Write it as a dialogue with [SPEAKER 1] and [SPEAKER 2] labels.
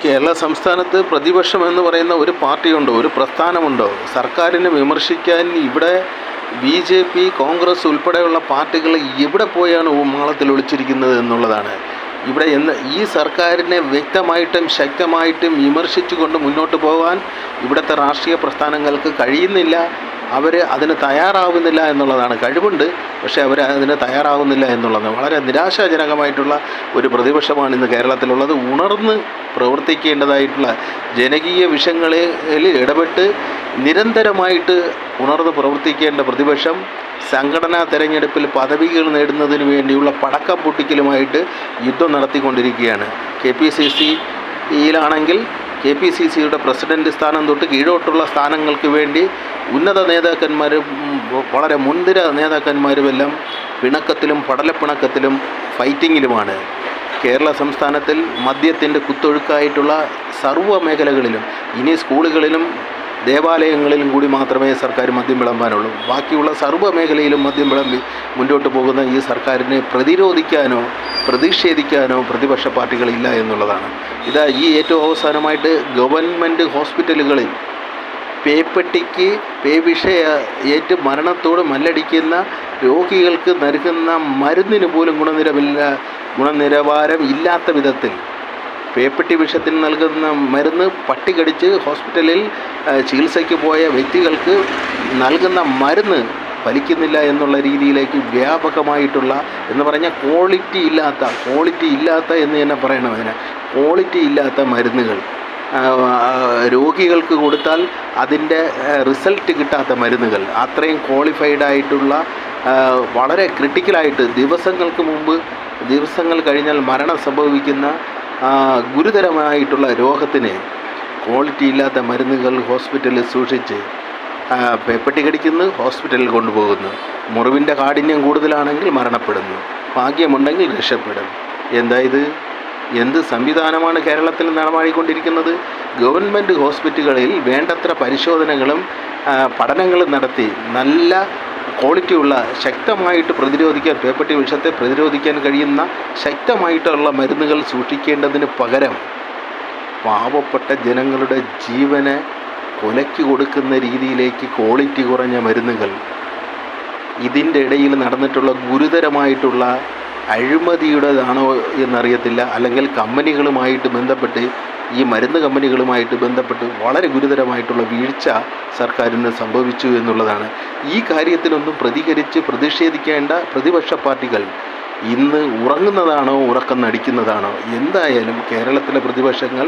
[SPEAKER 1] കേരള സംസ്ഥാനത്ത് പ്രതിപക്ഷം എന്ന് പറയുന്ന ഒരു പാർട്ടിയുണ്ടോ, ഒരു പ്രസ്ഥാനമുണ്ടോ? സർക്കാരിനെ വിമർശിക്കാൻ ഇവിടെ ബി ജെ പി, കോൺഗ്രസ് ഉൾപ്പെടെയുള്ള പാർട്ടികൾ എവിടെ പോയാണ് മാളത്തിൽ ഒളിച്ചിരിക്കുന്നത് എന്നുള്ളതാണ്. ഇവിടെ ഈ സർക്കാരിനെ വ്യക്തമായിട്ടും ശക്തമായിട്ടും വിമർശിച്ചുകൊണ്ട് മുന്നോട്ട് പോകാൻ ഇവിടുത്തെ രാഷ്ട്രീയ പ്രസ്ഥാനങ്ങൾക്ക് കഴിയുന്നില്ല. അവർ അതിന് തയ്യാറാവുന്നില്ല എന്നുള്ളതാണ്. കഴിവുണ്ട്, പക്ഷേ അവർ അതിന് തയ്യാറാവുന്നില്ല എന്നുള്ളതാണ്. വളരെ നിരാശാജനകമായിട്ടുള്ള ഒരു പ്രതിപക്ഷമാണ് ഇന്ന് കേരളത്തിലുള്ളത്. ഉണർന്ന് പ്രവർത്തിക്കേണ്ടതായിട്ടുള്ള ജനകീയ വിഷയങ്ങളിൽ ഇടപെട്ട് നിരന്തരമായിട്ട് ഉണർന്ന് പ്രവർത്തിക്കേണ്ട പ്രതിപക്ഷം സംഘടനാ തെരഞ്ഞെടുപ്പിൽ പദവികൾ നേടുന്നതിന് വേണ്ടിയുള്ള പടക്കം പൊട്ടിക്കലുമായിട്ട് യുദ്ധം നടത്തിക്കൊണ്ടിരിക്കുകയാണ്. KPCCയിലാണെങ്കിൽ KPCCയുടെ പ്രസിഡന്റ് സ്ഥാനം തൊട്ട് കീഴോട്ടുള്ള സ്ഥാനങ്ങൾക്ക് വേണ്ടി ഉന്നത നേതാക്കന്മാരും വളരെ മുൻനിര നേതാക്കന്മാരുമെല്ലാം പിണക്കത്തിലും പടലപ്പിണക്കത്തിലും ഫൈറ്റിങ്ങിലുമാണ്. കേരള സംസ്ഥാനത്തിൽ മദ്യത്തിൻ്റെ കുത്തൊഴുക്കായിട്ടുള്ള സർവ്വ മേഖലകളിലും ഇനി സ്കൂളുകളിലും ദേവാലയങ്ങളിലും കൂടി മാത്രമേ സർക്കാർ മദ്യം വിളമ്പാനുള്ളൂ. ബാക്കിയുള്ള സർവ്വ മേഖലയിലും മദ്യം വിളമ്പി മുന്നോട്ട് പോകുന്ന ഈ സർക്കാരിനെ പ്രതിരോധിക്കാനോ പ്രതിഷേധിക്കാനോ പ്രതിപക്ഷ പാർട്ടികളില്ല എന്നുള്ളതാണ്. ഈ ഏറ്റവും അവസാനമായിട്ട് ഗവൺമെൻറ് ഹോസ്പിറ്റലുകളിൽ പേപ്പട്ടിക്ക് പേവിഷയ ഏറ്റ് മരണത്തോട് മല്ലടിക്കുന്ന രോഗികൾക്ക് നൽകുന്ന മരുന്നിന് പോലും ഗുണനിലവാരം ഇല്ലാത്ത വിധത്തിൽ പേപ്പട്ടി വിഷത്തിന് നൽകുന്ന മരുന്ന് പട്ടി കടിച്ച് ഹോസ്പിറ്റലിൽ ചികിത്സയ്ക്ക് പോയ വ്യക്തികൾക്ക് നൽകുന്ന മരുന്ന് ഫലിക്കുന്നില്ല എന്നുള്ള രീതിയിലേക്ക് വ്യാപകമായിട്ടുള്ള എന്ന് പറഞ്ഞാൽ ക്വാളിറ്റി ഇല്ലാത്ത എന്ന് തന്നെ പറയണം. അതിന് ക്വാളിറ്റി ഇല്ലാത്ത മരുന്നുകൾ രോഗികൾക്ക് കൊടുത്താൽ അതിൻ്റെ റിസൾട്ട് കിട്ടാത്ത മരുന്നുകൾ, അത്രയും ക്വാളിഫൈഡ് ആയിട്ടുള്ള വളരെ ക്രിട്ടിക്കലായിട്ട് ദിവസങ്ങൾ കഴിഞ്ഞാൽ മരണം സംഭവിക്കുന്ന ഗുരുതരമായിട്ടുള്ള രോഗത്തിന് ക്വാളിറ്റി ഇല്ലാത്ത മരുന്നുകൾ ഹോസ്പിറ്റലിൽ സൂക്ഷിച്ച് പേപ്പട്ടി കടിക്കുന്നു, ഹോസ്പിറ്റലിൽ കൊണ്ടുപോകുന്നു. മുറിവിൻ്റെ കാഠിന്യം കൂടുതലാണെങ്കിൽ മരണപ്പെടുന്നു, ഭാഗ്യമുണ്ടെങ്കിൽ രക്ഷപ്പെടും. എന്ത് സംവിധാനമാണ് കേരളത്തിൽ നടമാടിക്കൊണ്ടിരിക്കുന്നത്? ഗവൺമെൻറ് ഹോസ്പിറ്റലുകളിൽ വേണ്ടത്ര പരിശോധനകളും പഠനങ്ങളും നടത്തി നല്ല ക്വാളിറ്റിയുള്ള ശക്തമായിട്ട് പേപ്പട്ടി വിഷത്തെ പ്രതിരോധിക്കാൻ കഴിയുന്ന ശക്തമായിട്ടുള്ള മരുന്നുകൾ സൂക്ഷിക്കേണ്ടതിന് പകരം പാവപ്പെട്ട ജനങ്ങളുടെ ജീവന് കൊലയ്ക്ക് കൊടുക്കുന്ന രീതിയിലേക്ക് ക്വാളിറ്റി കുറഞ്ഞ മരുന്നുകൾ, ഇതിൻ്റെ ഇടയിൽ നടന്നിട്ടുള്ള ഗുരുതരമായിട്ടുള്ള അഴിമതിയുടേതാണോ എന്നറിയത്തില്ല, അല്ലെങ്കിൽ ഈ മരുന്ന് കമ്പനികളുമായിട്ട് ബന്ധപ്പെട്ട് വളരെ ഗുരുതരമായിട്ടുള്ള വീഴ്ച സർക്കാരിന് സംഭവിച്ചു എന്നുള്ളതാണ്. ഈ കാര്യത്തിലൊന്നും പ്രതിഷേധിക്കേണ്ട പ്രതിപക്ഷ പാർട്ടികൾ ഇന്ന് ഉറങ്ങുന്നതാണോ ഉറക്കം നടിക്കുന്നതാണോ? എന്തായാലും കേരളത്തിലെ പ്രതിപക്ഷങ്ങൾ